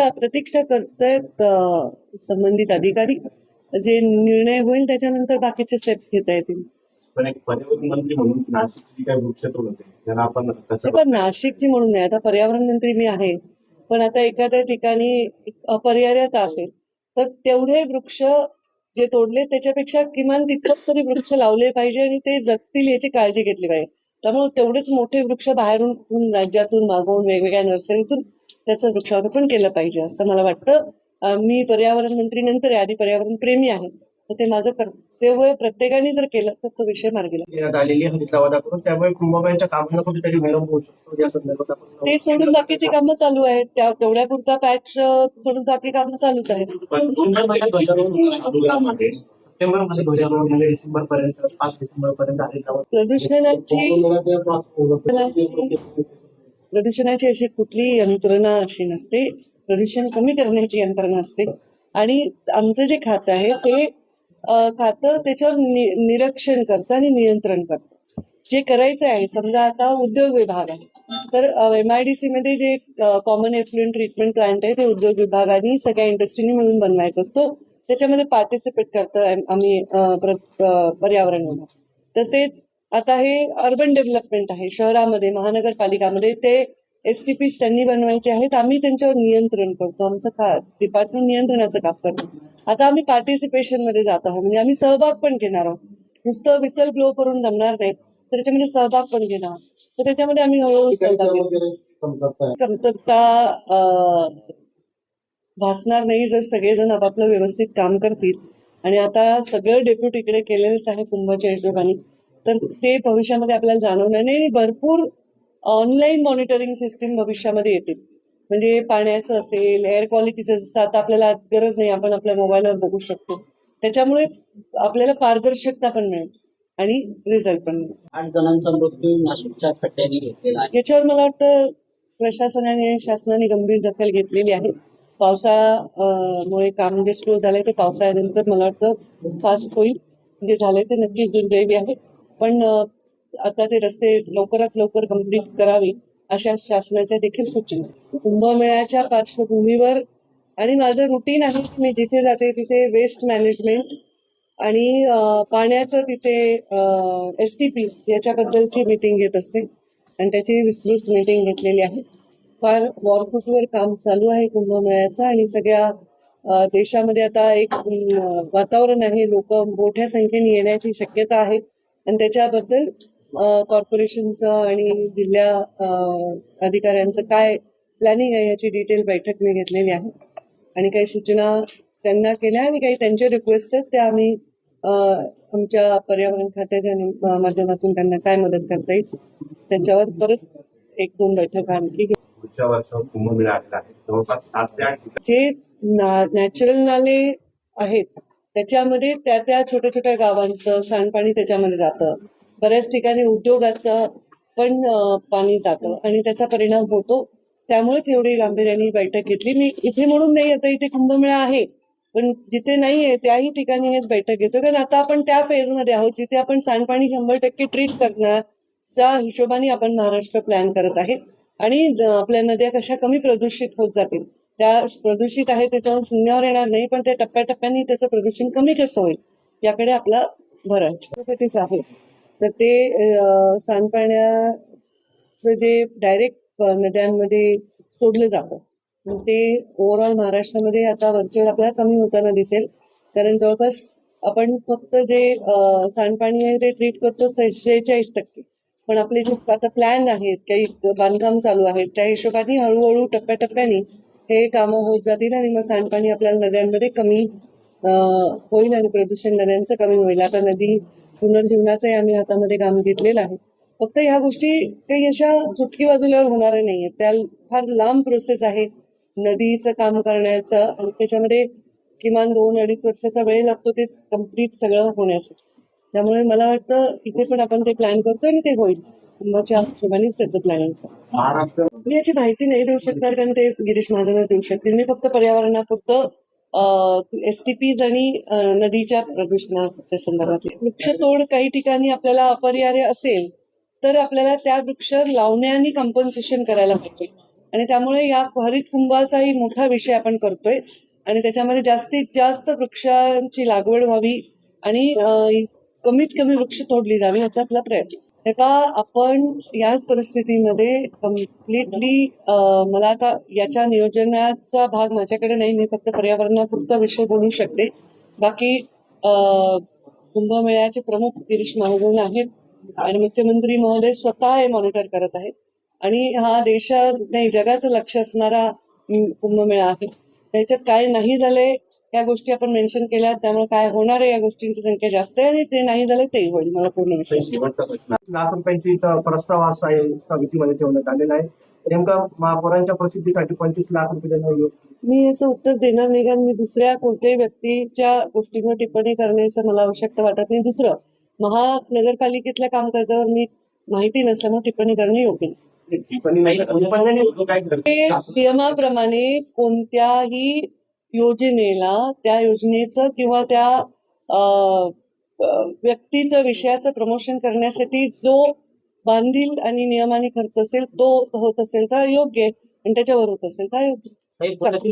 प्रतीक्षा करतायत संबंधित अधिकारी. जे निर्णय होईल त्याच्यानंतर बाकीचे स्टेप्स घेता येतील. पण एक पर्यावरण मंत्री म्हणून नाशिकची काही वृक्षतोड होते त्याला आपण पण नाशिकची म्हणून नाही, आता पर्यावरण मंत्री मी आहे, पण आता एखाद्या ठिकाणी अपरिहार्यता असेल तर तेवढे वृक्ष जे तोडले त्याच्यापेक्षा किमान तितकंच तरी वृक्ष लावले पाहिजे आणि ते जगतील याची काळजी घेतली पाहिजे. त्यामुळे तेवढेच मोठे वृक्ष बाहेरून राज्यातून मागवून वेगवेगळ्या नर्सरीतून त्याचं वृक्षारोपण केलं पाहिजे असं मला वाटतं. मी पर्यावरण मंत्री नंतर आहे, आधी पर्यावरण प्रेमी आहे, तर ते माझं कर्तव्य प्रत्येकाने जर केलं तर तो विषय मार्गी लागेल. आलेली हरितवादाकडून त्यामुळे कुंभमेळ्याच्या कामांना कुठेतरी विलंब होऊ शकतो या संदर्भात आपण ते सोडून बाकीची कामं चालू आहेत. तेवढ्या पुरता पॅच सोडून बाकी कामं चालूच आहेत. सप्टेंबरमध्ये ध्वजारोहण म्हणजे डिसेंबर पर्यंत 5 डिसेंबर पर्यंत प्रदूषणाची अशी कुठली यंत्रणा अशी नसते. प्रदूषण कमी करण्याची यंत्रणा असते आणि आमचं जे खातं आहे ते खातं त्याच्यावर निरीक्षण करतं आणि नियंत्रण करतं. जे करायचं आहे, समजा आता उद्योग विभाग आहे तर MIDC मध्ये जे कॉमन एफ्लुएंट ट्रीटमेंट प्लांट आहे ते उद्योग विभागाने सगळ्या इंडस्ट्रीनी मिळून बनवायचं असतो. त्याच्यामध्ये पार्टिसिपेट करतं आम्ही पर्यावरण विभाग. तसेच आता हे अर्बन डेव्हलपमेंट आहे, शहरामध्ये महानगरपालिकामध्ये ते STPs त्यांनी बनवायचे आहेत. आम्ही त्यांच्यावर नियंत्रण करतो. आमचं डिपार्टमेंट नियंत्रणाचं काम करतो. आता आम्ही पार्टिसिपेशन मध्ये जात आहोत, म्हणजे आम्ही सहभाग पण घेणार आहोत. नुसतं विसल ब्लो करून जमणार नाही, तर त्याच्यामध्ये सहभाग पण घेणार. तर त्याच्यामध्ये आम्ही हळूहळू सहभाग कमतरता भासणार नाही जर सगळेजण आपापलं व्यवस्थित काम करतील. आणि आता सगळं डेप्युटीकडे केलेलंच आहे कुंभाच्या हिशोबाने, तर ते भविष्यामध्ये आपल्याला जाणवणार नाही. आणि भरपूर ऑनलाईन मॉनिटरिंग सिस्टीम भविष्यामध्ये येतील. म्हणजे पाण्याचं असेल, एअर क्वालिटीचं असतं, आता आपल्याला गरज नाही, आपण आपल्या मोबाईलवर बघू शकतो. त्याच्यामुळे आपल्याला पारदर्शकता पण मिळेल आणि रिझल्ट पण मिळेल. 8 जणांचा मृत्यू नाशिकच्या खड्ड्याने घेतलेला आहे. याच्यावर मला वाटतं प्रशासनाने शासनाने गंभीर दखल घेतलेली आहे. पावसाळ्यामुळे काम जे स्लो झालंय ते पावसाळ्यानंतर मला वाटतं फास्ट होईल. जे झालंय ते नक्कीच दुर्दैवी आहे, पण आता ते रस्ते लवकरात लवकर कंप्लीट करावे अशा शासनाच्या देखील सूचना. कुंभमेळ्याच्या पार्श्वभूमीवर आणि माझं रुटीन आहे, मी जिथे जाते तिथे वेस्ट मॅनेजमेंट आणि पाण्याचं तिथे STPs याच्याबद्दलची मीटिंग घेत असते आणि त्याची विस्तृत मीटिंग घेतलेली आहे. फार वॉरफूटवर काम चालू आहे कुंभमेळ्याचं आणि सगळ्या देशामध्ये आता एक वातावरण आहे, लोक मोठ्या संख्येने येण्याची शक्यता आहे आणि त्याच्याबद्दल कॉर्पोरेशनचं आणि जिल्हा अधिकाऱ्यांचं काय प्लॅनिंग आहे याची डिटेल बैठक मी घेतलेली आहे आणि काही सूचना त्यांना केल्या आणि काही त्यांचे रिक्वेस्ट आहेत त्या आम्ही आमच्या पर्यावरण खात्याच्या माध्यमातून त्यांना काय मदत करता येईल त्याच्यावर परत 1-2 बैठका आणखी पुढच्या वर्षावर कुंभमेळा आलेला आहे. जवळपास 7 ते 8 जे नॅचरल नाले आहेत त्याच्यामध्ये त्या छोट्या छोट्या गावांचं सांडपाणी त्याच्यामध्ये जातं. बऱ्याच ठिकाणी उद्योगाचं पण पाणी जातं आणि त्याचा परिणाम होतो. त्यामुळेच एवढी गांभीर्याने बैठक घेतली. मी इथे म्हणून नाही, आता इथे कुंभमेळा आहे, पण जिथे नाही आहे त्याही ठिकाणी हेच बैठक घेतो. कारण आता आपण त्या फेजमध्ये आहोत जिथे आपण सांडपाणी 100% ट्रीट करण्याच्या हिशोबाने आपण महाराष्ट्र प्लॅन करत आहे आणि आपल्या नद्या कशा कमी प्रदूषित होत जातील. त्या प्रदूषित आहे त्याच्यावर शून्यावर येणार नाही, पण त्या टप्प्याटप्प्याने त्याचं प्रदूषण कमी कसं होईल याकडे आपला भर आहे. त्यासाठीच आहे. तर ते सांडपाण्याचं जे डायरेक्ट नद्यांमध्ये सोडलं जातं ते ओव्हरऑल महाराष्ट्रामध्ये आता वरचेवर आपल्याला कमी होताना दिसेल. कारण जवळपास आपण फक्त जे सांडपाणी आहे ते ट्रीट करतो 46%. पण आपले जे आता प्लॅन आहेत, काही बांधकाम चालू आहेत, त्या हिशोबाने हळूहळू टप्प्याटप्प्याने हे कामं होत जातील आणि मग सांडपाणी आपल्याला नद्यांमध्ये कमी होईल आणि प्रदूषण नद्यांचं कमी होईल. आता नदी पुनर्जीवनाचंही आम्ही हातामध्ये काम घेतलेलं आहे. फक्त ह्या गोष्टी काही अशा चुटकी बाजूल्यावर होणार नाहीये, त्या फार लांब प्रोसेस आहे नदीचं काम करण्याचं आणि त्याच्यामध्ये किमान 2-2.5 वर्षाचा वेळ लागतो ते कम्प्लीट सगळं होण्यासाठी. त्यामुळे मला वाटतं इथे पण आपण ते प्लॅन करतो आणि ते होईल. कुंभाच्या हिशोबानेच त्याचं प्लॅनिंगचं. मी याची माहिती नाही देऊ शकणार कारण ते गिरीश महाजनच देऊ शकतील. मी फक्त पर्यावरणापुरतं STPs आणि नदीच्या प्रदूषणाच्या संदर्भातले वृक्षतोड काही ठिकाणी आपल्याला अपरिहार्य असेल तर आपल्याला त्या वृक्ष लावण्याने कंपन्सेशन करायला पाहिजे. आणि त्यामुळे या हरित कुंभाचाही मोठा विषय आपण करतोय आणि त्याच्यामध्ये जास्तीत जास्त वृक्षांची लागवड व्हावी आणि कमीत कमी वृक्ष तोडली जावी याचा आपला प्रयत्न आहे. तेव्हा आपण याच परिस्थितीमध्ये कम्प्लिटली मला आता याच्या नियोजनाचा भाग माझ्याकडे नाही, मी फक्त पर्यावरणापुरता विषय बोलू शकते. बाकी कुंभमेळ्याचे प्रमुख गिरीश महाजन आहेत आणि मुख्यमंत्री महोदय स्वतः हे मॉनिटर करत आहेत आणि हा देशात नाही जगाचं लक्ष असणारा कुंभमेळा आहे. त्याच्यात काय नाही झाले या गोष्टी आपण मेन्शन केल्या, त्यामुळे काय होणार आहे या गोष्टींची संख्या जास्त आहे आणि ते नाही झाले तेही होईल, मला पूर्ण विश्वास आहे. शेवटचा प्रश्न लाख रुपयांची इथं प्रस्ताव असा आहे समितीमध्ये ठेवण्यात आलेला आहे. नेमका महापौरांच्या प्रसिद्धीसाठी 25 लाख रुपये देणं योग्य. मी याचं उत्तर देणार नाही, कारण मी दुसऱ्या कोणत्याही व्यक्तीच्या गोष्टींवर टिप्पणी करण्याचं मला आवश्यकता वाटत नाही. दुसरं, महानगरपालिकेतल्या कामकाजावर मी माहिती नसल्यामुळे टिप्पणी करणं योग्य नाही. काय करते ते नियमाप्रमाणे कोणत्याही योजनेला त्या योजनेचं किंवा त्या व्यक्तीचं विषयाचं प्रमोशन करण्यासाठी जो बांधील आणि नियमाने खर्च असेल तो होत असेल तर योग्य आहे आणि त्याच्यावर होत असेल तर अयोग्य.